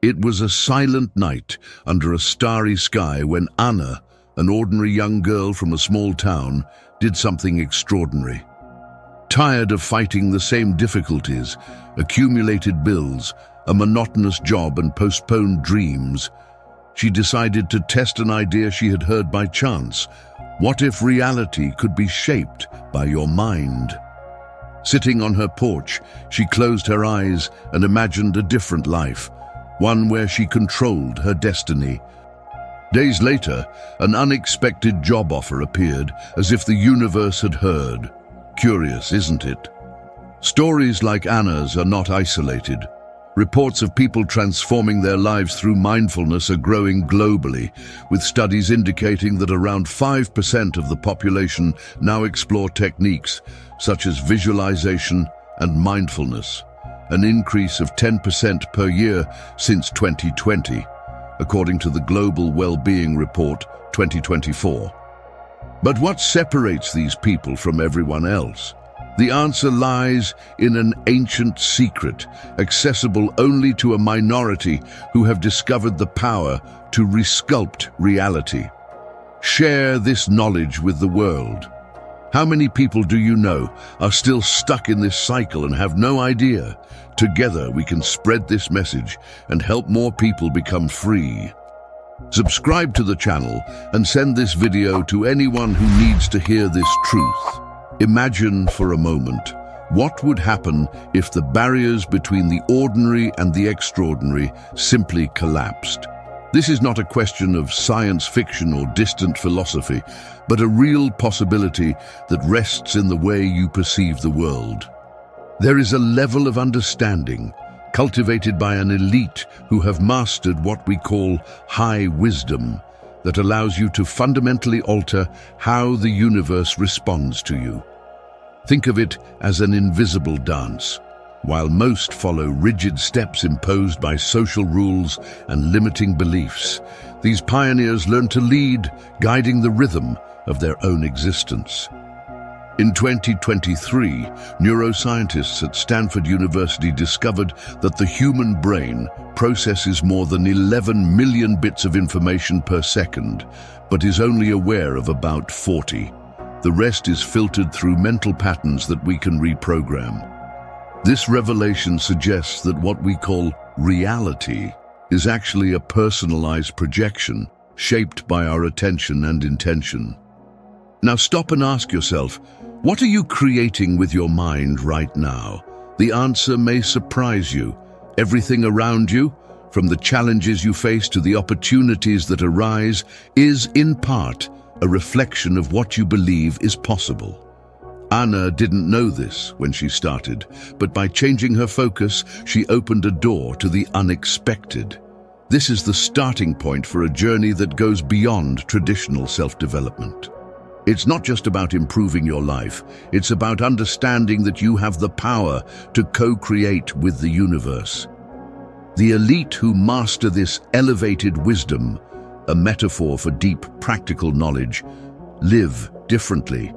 It was a silent night under a starry sky when Anna, an ordinary young girl from a small town, did something extraordinary. Tired of fighting the same difficulties, accumulated bills, a monotonous job and postponed dreams, she decided to test an idea she had heard by chance. What if reality could be shaped by your mind? Sitting on her porch, she closed her eyes and imagined a different life, one where she controlled her destiny. Days later, an unexpected job offer appeared, as if the universe had heard. Curious, isn't it? Stories like Anna's are not isolated. Reports of people transforming their lives through mindfulness are growing globally, with studies indicating that around 5% of the population now explore techniques such as visualization and mindfulness, an increase of 10% per year since 2020, according to the Global Well-Being Report 2024. But what separates these people from everyone else? The answer lies in an ancient secret, accessible only to a minority who have discovered the power to resculpt reality. Share this knowledge with the world. How many people do you know are still stuck in this cycle and have no idea? Together we can spread this message and help more people become free. Subscribe to the channel and send this video to anyone who needs to hear this truth. Imagine for a moment, what would happen if the barriers between the ordinary and the extraordinary simply collapsed? This is not a question of science fiction or distant philosophy, but a real possibility that rests in the way you perceive the world. There is a level of understanding, cultivated by an elite who have mastered what we call high wisdom, that allows you to fundamentally alter how the universe responds to you. Think of it as an invisible dance. While most follow rigid steps imposed by social rules and limiting beliefs, these pioneers learn to lead, guiding the rhythm of their own existence. In 2023, neuroscientists at Stanford University discovered that the human brain processes more than 11 million bits of information per second, but is only aware of about 40. The rest is filtered through mental patterns that we can reprogram. This revelation suggests that what we call reality is actually a personalized projection shaped by our attention and intention. Now stop and ask yourself, what are you creating with your mind right now? The answer may surprise you. Everything around you, from the challenges you face to the opportunities that arise, is in part a reflection of what you believe is possible. Anna didn't know this when she started, but by changing her focus, she opened a door to the unexpected. This is the starting point for a journey that goes beyond traditional self-development. It's not just about improving your life, it's about understanding that you have the power to co-create with the universe. The elite who master this elevated wisdom, a metaphor for deep practical knowledge, live differently.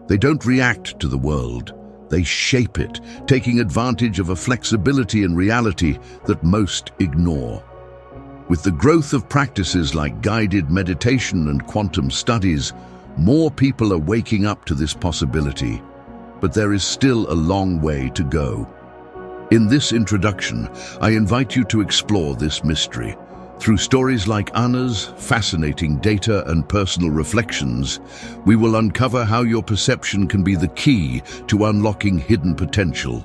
They don't react to the world, they shape it, taking advantage of a flexibility in reality that most ignore. With the growth of practices like guided meditation and quantum studies, more people are waking up to this possibility, but there is still a long way to go. In this introduction, I invite you to explore this mystery. Through stories like Anna's, fascinating data and personal reflections, we will uncover how your perception can be the key to unlocking hidden potential.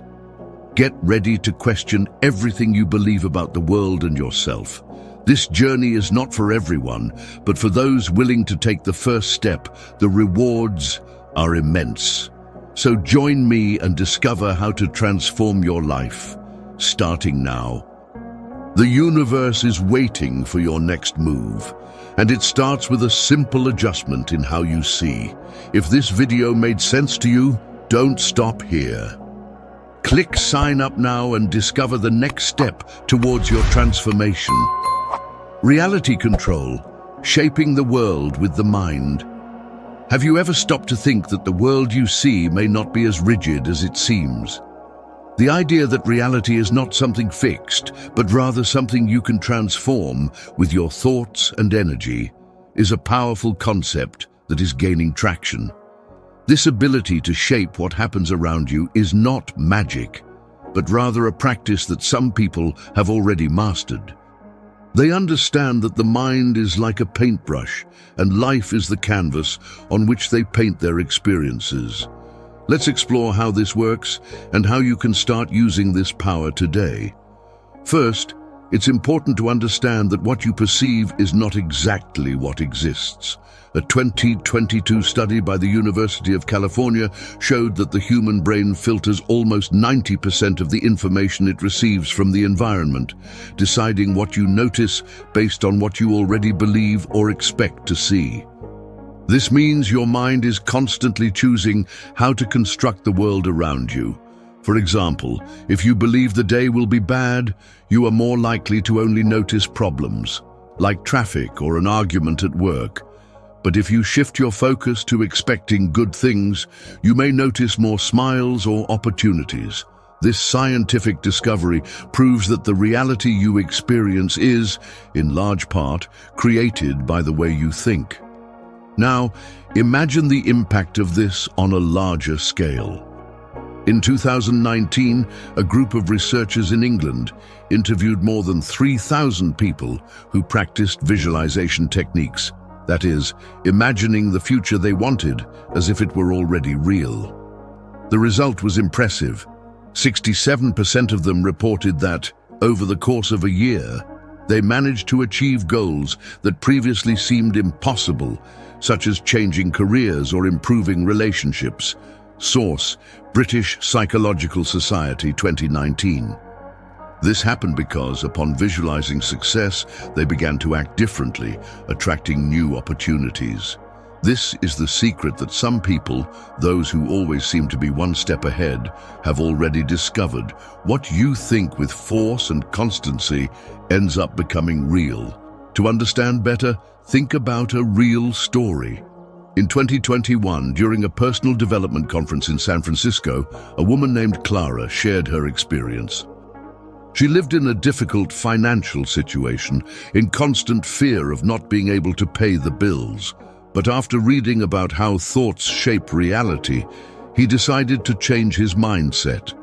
Get ready to question everything you believe about the world and yourself. This journey is not for everyone, but for those willing to take the first step, the rewards are immense. So join me and discover how to transform your life, starting now. The universe is waiting for your next move, and it starts with a simple adjustment in how you see. If this video made sense to you, don't stop here. Click sign up now and discover the next step towards your transformation. Reality control, shaping the world with the mind. Have you ever stopped to think that the world you see may not be as rigid as it seems? The idea that reality is not something fixed, but rather something you can transform with your thoughts and energy, is a powerful concept that is gaining traction. This ability to shape what happens around you is not magic, but rather a practice that some people have already mastered. They understand that the mind is like a paintbrush, and life is the canvas on which they paint their experiences. Let's explore how this works and how you can start using this power today. First, it's important to understand that what you perceive is not exactly what exists. A 2022 study by the University of California showed that the human brain filters almost 90% of the information it receives from the environment, deciding what you notice based on what you already believe or expect to see. This means your mind is constantly choosing how to construct the world around you. For example, if you believe the day will be bad, you are more likely to only notice problems, like traffic or an argument at work. But if you shift your focus to expecting good things, you may notice more smiles or opportunities. This scientific discovery proves that the reality you experience is, in large part, created by the way you think. Now, imagine the impact of this on a larger scale. In 2019, a group of researchers in England interviewed more than 3,000 people who practiced visualization techniques. That is, imagining the future they wanted as if it were already real. The result was impressive. 67% of them reported that, over the course of a year, they managed to achieve goals that previously seemed impossible, such as changing careers or improving relationships. Source: British Psychological Society 2019. This happened because, upon visualizing success, they began to act differently, attracting new opportunities. This is the secret that some people, those who always seem to be one step ahead, have already discovered. What you think with force and constancy ends up becoming real. To understand better, think about a real story. In 2021, during a personal development conference in San Francisco, a woman named Clara shared her experience. She lived in a difficult financial situation, in constant fear of not being able to pay the bills. But after reading about how thoughts shape reality, he decided to change his mindset.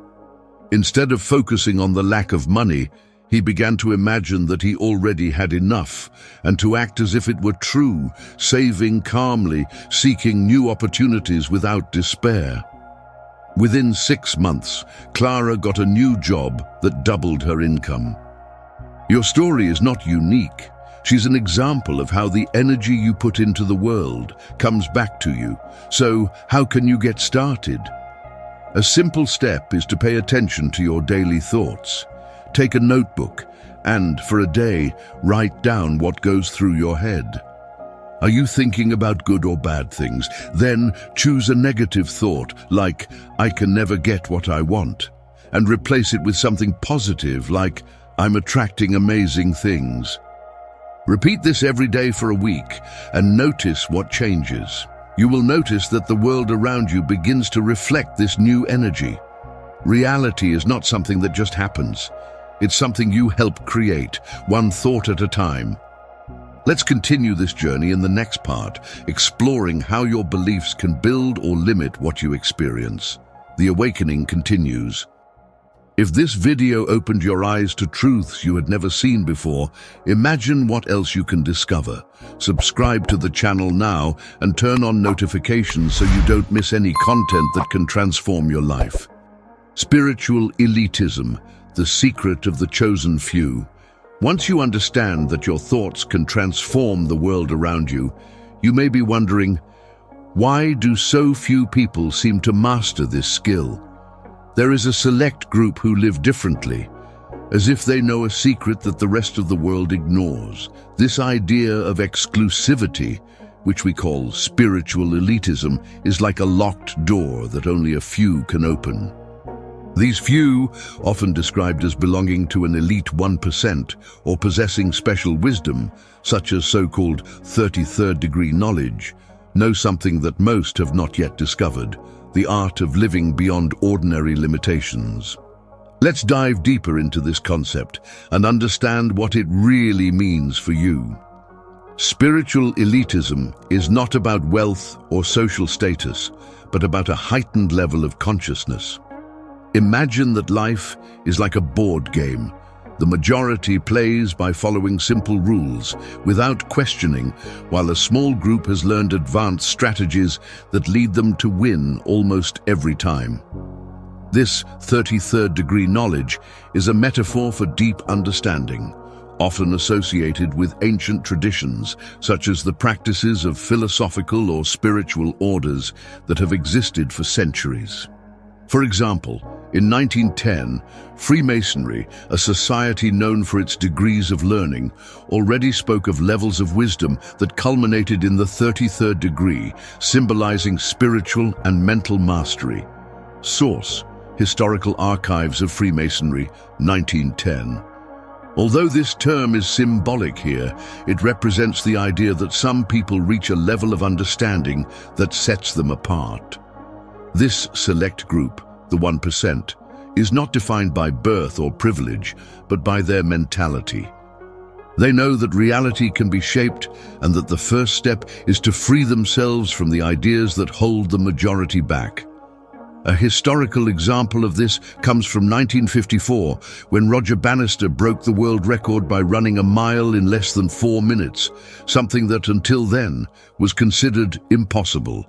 Instead of focusing on the lack of money, he began to imagine that he already had enough, and to act as if it were true, saving calmly, seeking new opportunities without despair. Within 6 months, Clara got a new job that doubled her income. Your story is not unique. She's an example of how the energy you put into the world comes back to you. So, how can you get started? A simple step is to pay attention to your daily thoughts. Take a notebook and, for a day, write down what goes through your head. Are you thinking about good or bad things? Then choose a negative thought, like, "I can never get what I want," and replace it with something positive, like, "I'm attracting amazing things." Repeat this every day for a week, and notice what changes. You will notice that the world around you begins to reflect this new energy. Reality is not something that just happens. It's something you help create, one thought at a time. Let's continue this journey in the next part, exploring how your beliefs can build or limit what you experience. The awakening continues. If this video opened your eyes to truths you had never seen before, imagine what else you can discover. Subscribe to the channel now and turn on notifications so you don't miss any content that can transform your life. Spiritual elitism, the secret of the chosen few. Once you understand that your thoughts can transform the world around you, you may be wondering, why do so few people seem to master this skill? There is a select group who live differently, as if they know a secret that the rest of the world ignores. This idea of exclusivity, which we call spiritual elitism, is like a locked door that only a few can open. These few, often described as belonging to an elite 1% or possessing special wisdom, such as so-called 33rd degree knowledge, know something that most have not yet discovered: the art of living beyond ordinary limitations. Let's dive deeper into this concept and understand what it really means for you. Spiritual elitism is not about wealth or social status, but about a heightened level of consciousness. Imagine that life is like a board game. The majority plays by following simple rules without questioning, while a small group has learned advanced strategies that lead them to win almost every time. This 33rd degree knowledge is a metaphor for deep understanding, often associated with ancient traditions, such as the practices of philosophical or spiritual orders that have existed for centuries. For example, in 1910, Freemasonry, a society known for its degrees of learning, already spoke of levels of wisdom that culminated in the 33rd degree, symbolizing spiritual and mental mastery. Source: Historical Archives of Freemasonry, 1910. Although this term is symbolic here, it represents the idea that some people reach a level of understanding that sets them apart. This select group, the 1%, is not defined by birth or privilege, but by their mentality. They know that reality can be shaped and that the first step is to free themselves from the ideas that hold the majority back. A historical example of this comes from 1954, when Roger Bannister broke the world record by running a mile in less than 4 minutes, something that until then was considered impossible.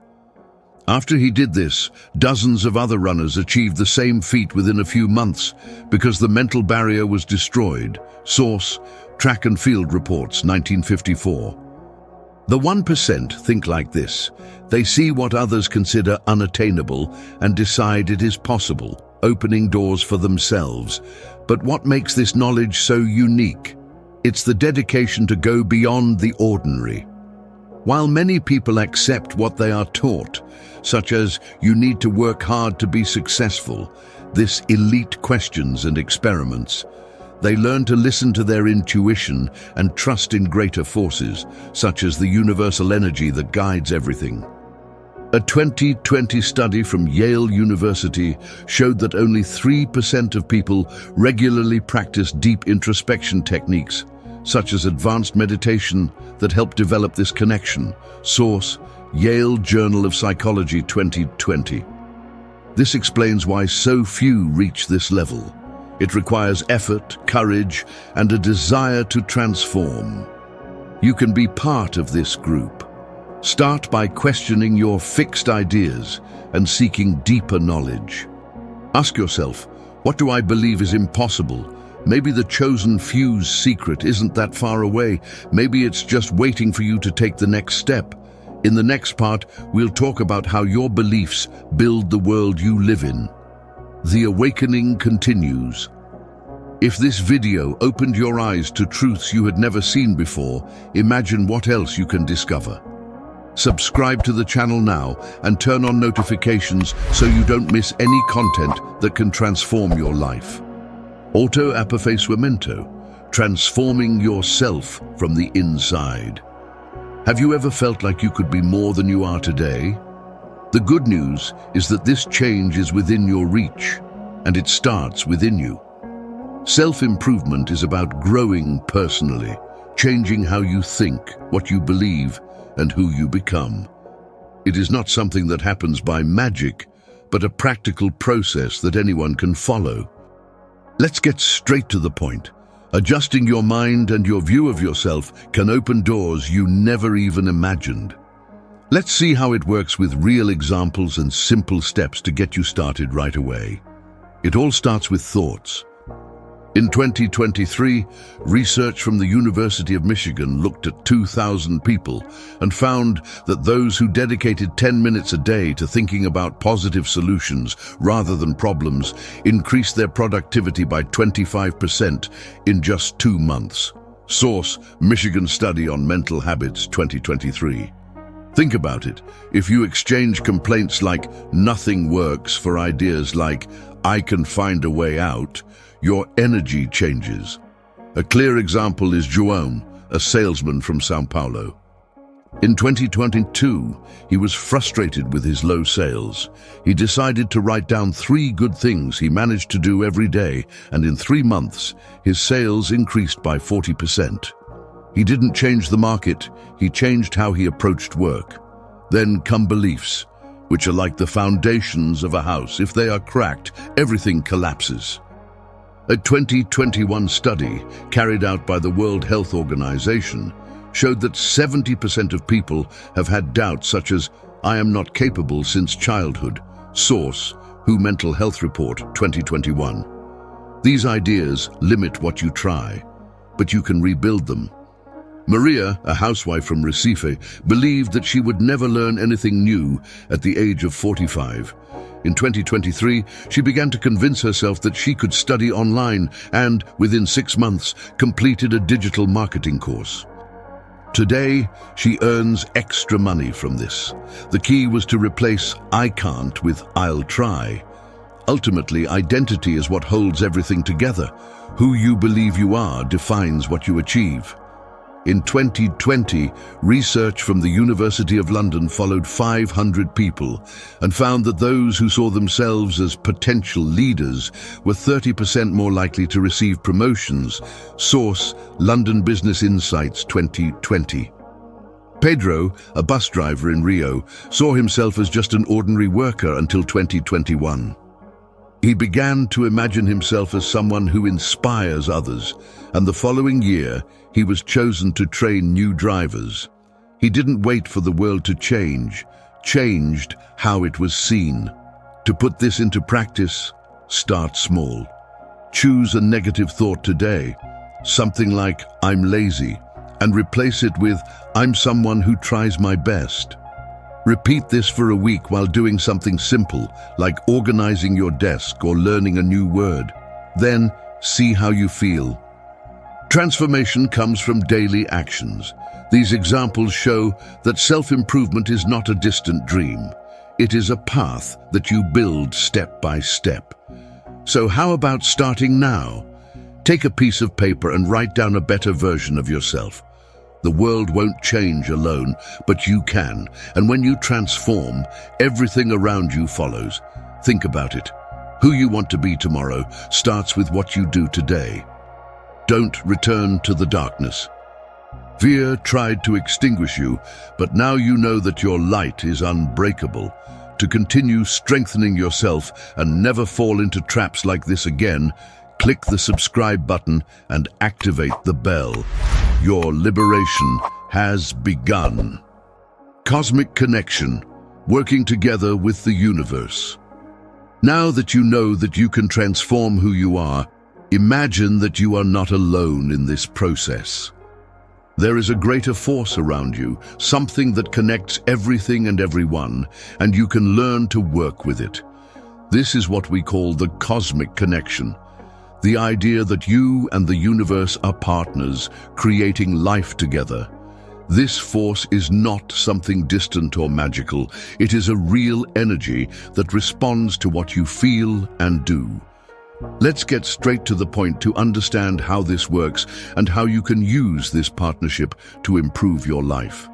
After he did this, dozens of other runners achieved the same feat within a few months because the mental barrier was destroyed. Source: Track and Field Reports, 1954. The 1% think like this. They see what others consider unattainable and decide it is possible, opening doors for themselves. But what makes this knowledge so unique? It's the dedication to go beyond the ordinary. While many people accept what they are taught, such as you need to work hard to be successful, this elite questions and experiments. They learn to listen to their intuition and trust in greater forces, such as the universal energy that guides everything. A 2020 study from Yale University showed that only 3% of people regularly practice deep introspection techniques, such as advanced meditation, that help develop this connection. Source: Yale Journal of Psychology, 2020. This explains why so few reach this level. It requires effort, courage, and a desire to transform. You can be part of this group. Start by questioning your fixed ideas and seeking deeper knowledge. Ask yourself, what do I believe is impossible? Maybe the chosen few's secret isn't that far away. Maybe it's just waiting for you to take the next step. In the next part, we'll talk about how your beliefs build the world you live in. The awakening continues. If this video opened your eyes to truths you had never seen before, imagine what else you can discover. Subscribe to the channel now and turn on notifications so you don't miss any content that can transform your life. Auto Aperfacimento, transforming yourself from the inside. Have you ever felt like you could be more than you are today? The good news is that this change is within your reach, and it starts within you. Self-improvement is about growing personally, changing how you think, what you believe, and who you become. It is not something that happens by magic, but a practical process that anyone can follow. Let's get straight to the point. Adjusting your mind and your view of yourself can open doors you never even imagined. Let's see how it works with real examples and simple steps to get you started right away. It all starts with thoughts. In 2023, research from the University of Michigan looked at 2,000 people and found that those who dedicated 10 minutes a day to thinking about positive solutions rather than problems increased their productivity by 25% in just 2 months. Source: Michigan Study on Mental Habits, 2023. Think about it. If you exchange complaints like "nothing works" for ideas like "I can find a way out," your energy changes. A clear example is João, a salesman from São Paulo. In 2022, he was frustrated with his low sales. He decided to write down 3 good things he managed to do every day, and in 3 months, his sales increased by 40%. He didn't change the market, he changed how he approached work. Then come beliefs, which are like the foundations of a house. If they are cracked, everything collapses. A 2021 study carried out by the World Health Organization showed that 70% of people have had doubts such as, "I am not capable" since childhood. Source, WHO Mental Health Report 2021. These ideas limit what you try, but you can rebuild them. Maria, a housewife from Recife, believed that she would never learn anything new at the age of 45. In 2023, she began to convince herself that she could study online and, within 6 months, completed a digital marketing course. Today, she earns extra money from this. The key was to replace "I can't" with "I'll try." Ultimately, identity is what holds everything together. Who you believe you are defines what you achieve. In 2020, research from the University of London followed 500 people and found that those who saw themselves as potential leaders were 30% more likely to receive promotions. Source, London Business Insights 2020. Pedro, a bus driver in Rio, saw himself as just an ordinary worker until 2021. He began to imagine himself as someone who inspires others, and the following year, he was chosen to train new drivers. He didn't wait for the world to change, changed how it was seen. To put this into practice, start small. Choose a negative thought today, something like "I'm lazy," and replace it with "I'm someone who tries my best." Repeat this for a week while doing something simple, like organizing your desk or learning a new word. Then, see how you feel. Transformation comes from daily actions. These examples show that self-improvement is not a distant dream. It is a path that you build step by step. So how about starting now? Take a piece of paper and write down a better version of yourself. The world won't change alone, but you can. And when you transform, everything around you follows. Think about it. Who you want to be tomorrow starts with what you do today. Don't return to the darkness. Fear tried to extinguish you, but now you know that your light is unbreakable. To continue strengthening yourself and never fall into traps like this again, click the subscribe button and activate the bell. Your liberation has begun. Cosmic connection, working together with the universe. Now that you know that you can transform who you are, imagine that you are not alone in this process. There is a greater force around you, something that connects everything and everyone, and you can learn to work with it. This is what we call the cosmic connection. The idea that you and the universe are partners, creating life together. This force is not something distant or magical. It is a real energy that responds to what you feel and do. Let's get straight to the point to understand how this works and how you can use this partnership to improve your life.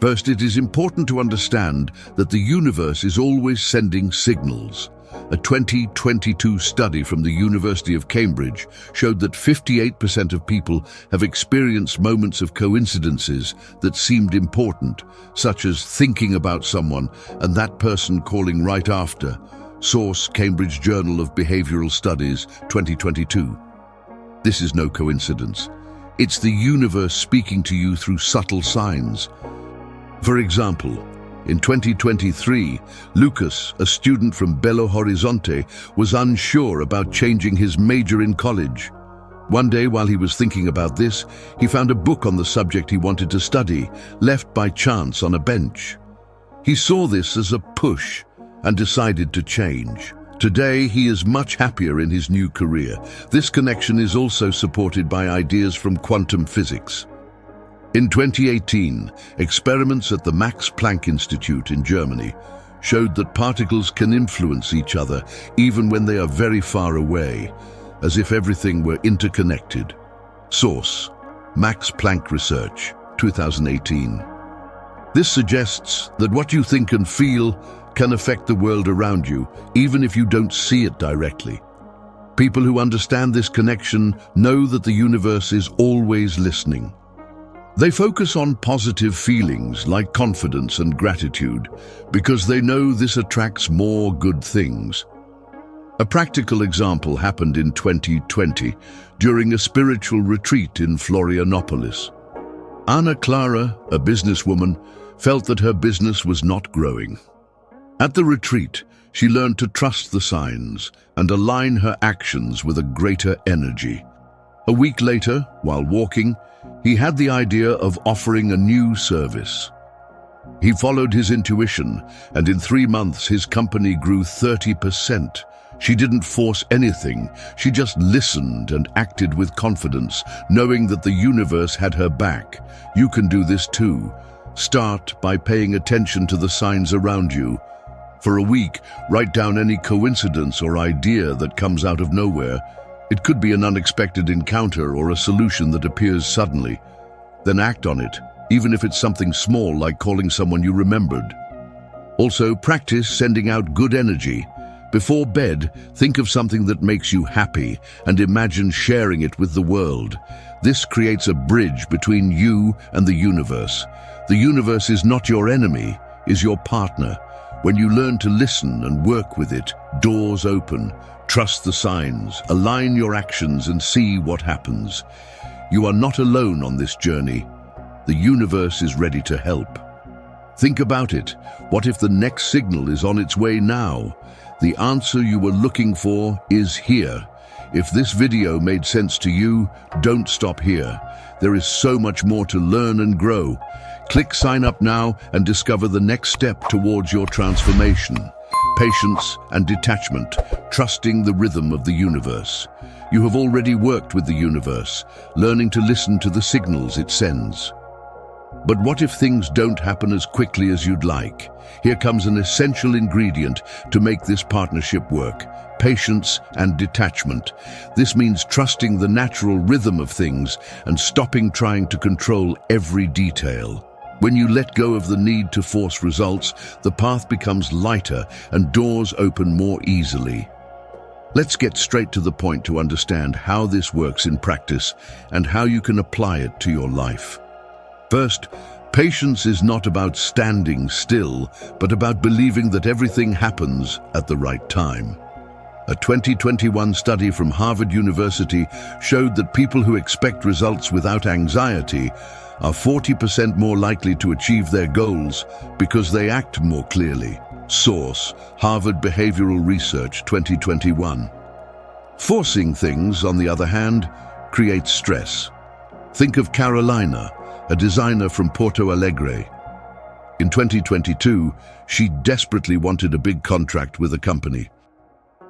First, it is important to understand that the universe is always sending signals. A 2022 study from the University of Cambridge showed that 58% of people have experienced moments of coincidences that seemed important, such as thinking about someone and that person calling right after. Source, Cambridge Journal of Behavioral Studies, 2022. This is no coincidence. It's the universe speaking to you through subtle signs. For example, in 2023, Lucas, a student from Belo Horizonte, was unsure about changing his major in college. One day, while he was thinking about this, he found a book on the subject he wanted to study, left by chance on a bench. He saw this as a push and decided to change. Today, he is much happier in his new career. This connection is also supported by ideas from quantum physics. In 2018, experiments at the Max Planck Institute in Germany showed that particles can influence each other even when they are very far away, as if everything were interconnected. Source, Max Planck Research, 2018. This suggests that what you think and feel can affect the world around you, even if you don't see it directly. People who understand this connection know that the universe is always listening. They focus on positive feelings like confidence and gratitude because they know this attracts more good things. A practical example happened in 2020 during a spiritual retreat in Florianopolis. Ana Clara, a businesswoman, felt that her business was not growing. At the retreat, she learned to trust the signs and align her actions with a greater energy. A week later, while walking, he had the idea of offering a new service. He followed his intuition, and in 3 months his company grew 30%. She didn't force anything, she just listened and acted with confidence, knowing that the universe had her back. You can do this too. Start by paying attention to the signs around you. For a week, write down any coincidence or idea that comes out of nowhere. It could be an unexpected encounter or a solution that appears suddenly. Then act on it, even if it's something small like calling someone you remembered. Also, practice sending out good energy. Before bed, think of something that makes you happy and imagine sharing it with the world. This creates a bridge between you and the universe. The universe is not your enemy, is your partner. When you learn to listen and work with it, doors open. Trust the signs, align your actions and see what happens. You are not alone on this journey. The universe is ready to help. Think about it. What if the next signal is on its way now? The answer you were looking for is here. If this video made sense to you, don't stop here. There is so much more to learn and grow. Click sign up now and discover the next step towards your transformation. Patience and detachment, trusting the rhythm of the universe. You have already worked with the universe, learning to listen to the signals it sends. But what if things don't happen as quickly as you'd like? Here comes an essential ingredient to make this partnership work: patience and detachment. This means trusting the natural rhythm of things and stopping trying to control every detail. When you let go of the need to force results, the path becomes lighter and doors open more easily. Let's get straight to the point to understand how this works in practice and how you can apply it to your life. First, patience is not about standing still, but about believing that everything happens at the right time. A 2021 study from Harvard University showed that people who expect results without anxiety are 40% more likely to achieve their goals because they act more clearly. Source: Harvard Behavioral Research 2021. Forcing things, on the other hand, creates stress. Think of Carolina, a designer from Porto Alegre. In 2022, she desperately wanted a big contract with a company.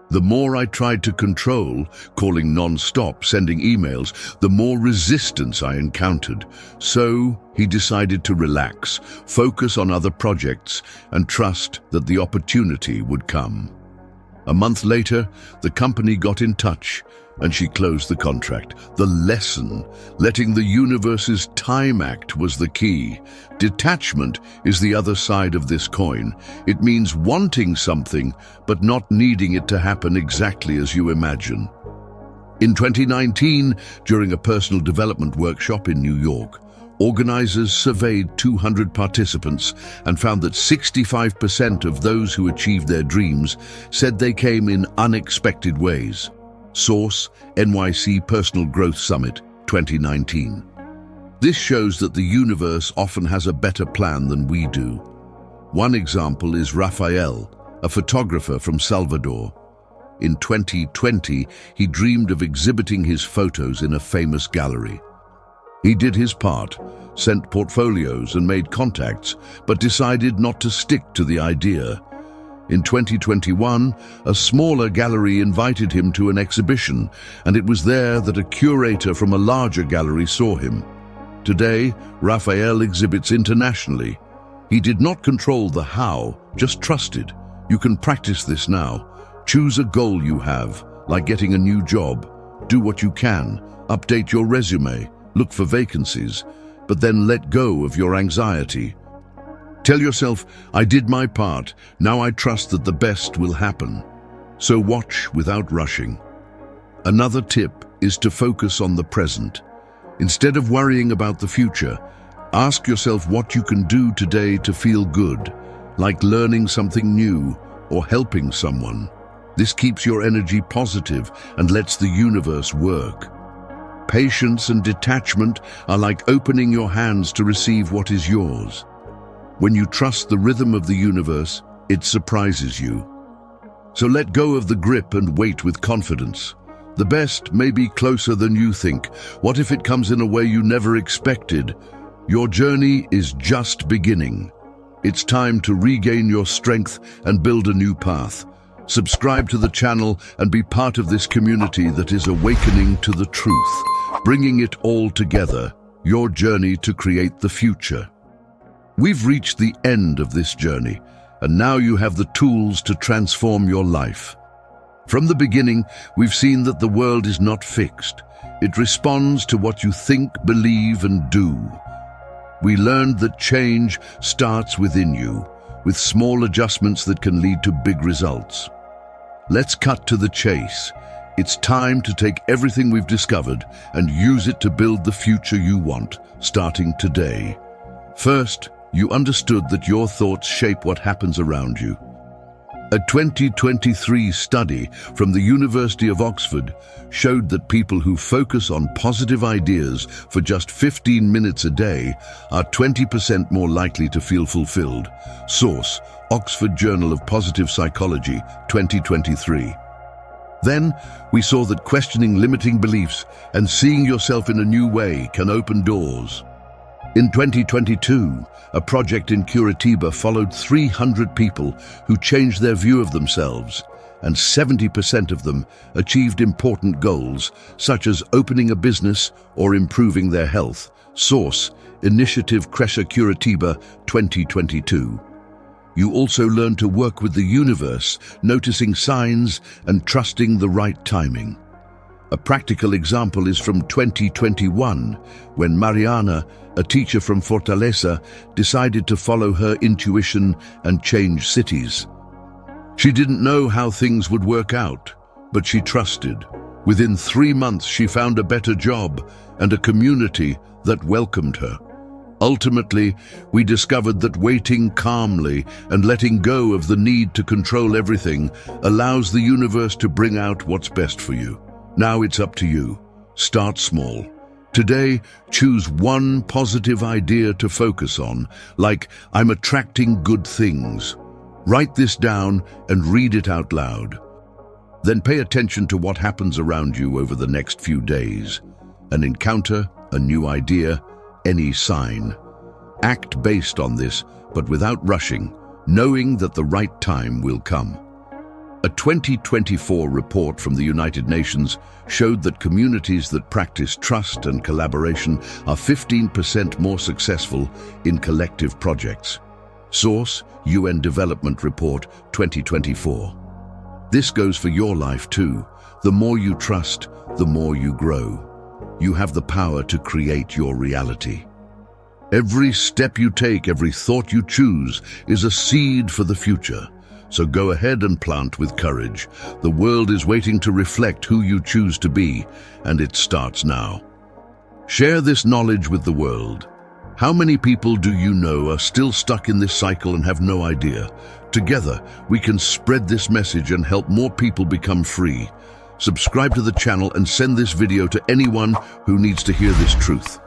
The more I tried to control, calling non-stop, sending emails, the more resistance I encountered. So he decided to relax, focus on other projects, and trust that the opportunity would come. A month later, the company got in touch, and she closed the contract. The lesson: letting the universe's time act was the key. Detachment is the other side of this coin. It means wanting something, but not needing it to happen exactly as you imagine. In 2019, during a personal development workshop in New York, organizers surveyed 200 participants and found that 65% of those who achieved their dreams said they came in unexpected ways. Source: NYC Personal Growth Summit 2019. This shows that the universe often has a better plan than we do. One example is Rafael, a photographer from Salvador. In 2020, he dreamed of exhibiting his photos in a famous gallery. He did his part, sent portfolios and made contacts, but decided not to stick to the idea. In 2021, a smaller gallery invited him to an exhibition, and it was there that a curator from a larger gallery saw him. Today, Raphael exhibits internationally. He did not control the how, just trusted. You can practice this now. Choose a goal you have, like getting a new job. Do what you can, update your resume, look for vacancies, but then let go of your anxiety. Tell yourself, I did my part, now I trust that the best will happen. So watch without rushing. Another tip is to focus on the present. Instead of worrying about the future, ask yourself what you can do today to feel good, like learning something new or helping someone. This keeps your energy positive and lets the universe work. Patience and detachment are like opening your hands to receive what is yours. When you trust the rhythm of the universe, it surprises you. So let go of the grip and wait with confidence. The best may be closer than you think. What if it comes in a way you never expected? Your journey is just beginning. It's time to regain your strength and build a new path. Subscribe to the channel and be part of this community that is awakening to the truth, bringing it all together, your journey to create the future. We've reached the end of this journey, and now you have the tools to transform your life. From the beginning, we've seen that the world is not fixed. It responds to what you think, believe, and do. We learned that change starts within you, with small adjustments that can lead to big results. Let's cut to the chase. It's time to take everything we've discovered and use it to build the future you want, starting today. First, you understood that your thoughts shape what happens around you. A 2023 study from the University of Oxford showed that people who focus on positive ideas for just 15 minutes a day are 20% more likely to feel fulfilled. Source: Oxford Journal of Positive Psychology, 2023. Then, we saw that questioning limiting beliefs and seeing yourself in a new way can open doors. In 2022, a project in Curitiba followed 300 people who changed their view of themselves, and 70% of them achieved important goals, such as opening a business or improving their health. Source: Initiative Cresce Curitiba, 2022. You also learn to work with the universe, noticing signs and trusting the right timing. A practical example is from 2021, when Mariana, a teacher from Fortaleza, decided to follow her intuition and change cities. She didn't know how things would work out, but she trusted. Within 3 months, she found a better job and a community that welcomed her. Ultimately, we discovered that waiting calmly and letting go of the need to control everything allows the universe to bring out what's best for you. Now it's up to you. Start small. Today, choose one positive idea to focus on, like, I'm attracting good things. Write this down and read it out loud. Then pay attention to what happens around you over the next few days. An encounter, a new idea, any sign. Act based on this, but without rushing, knowing that the right time will come. A 2024 report from the United Nations showed that communities that practice trust and collaboration are 15% more successful in collective projects. Source: UN Development Report 2024. This goes for your life too. The more you trust, the more you grow. You have the power to create your reality. Every step you take, every thought you choose, is a seed for the future. So go ahead and plant with courage. The world is waiting to reflect who you choose to be, and it starts now. Share this knowledge with the world. How many people do you know are still stuck in this cycle and have no idea? Together, we can spread this message and help more people become free. Subscribe to the channel and send this video to anyone who needs to hear this truth.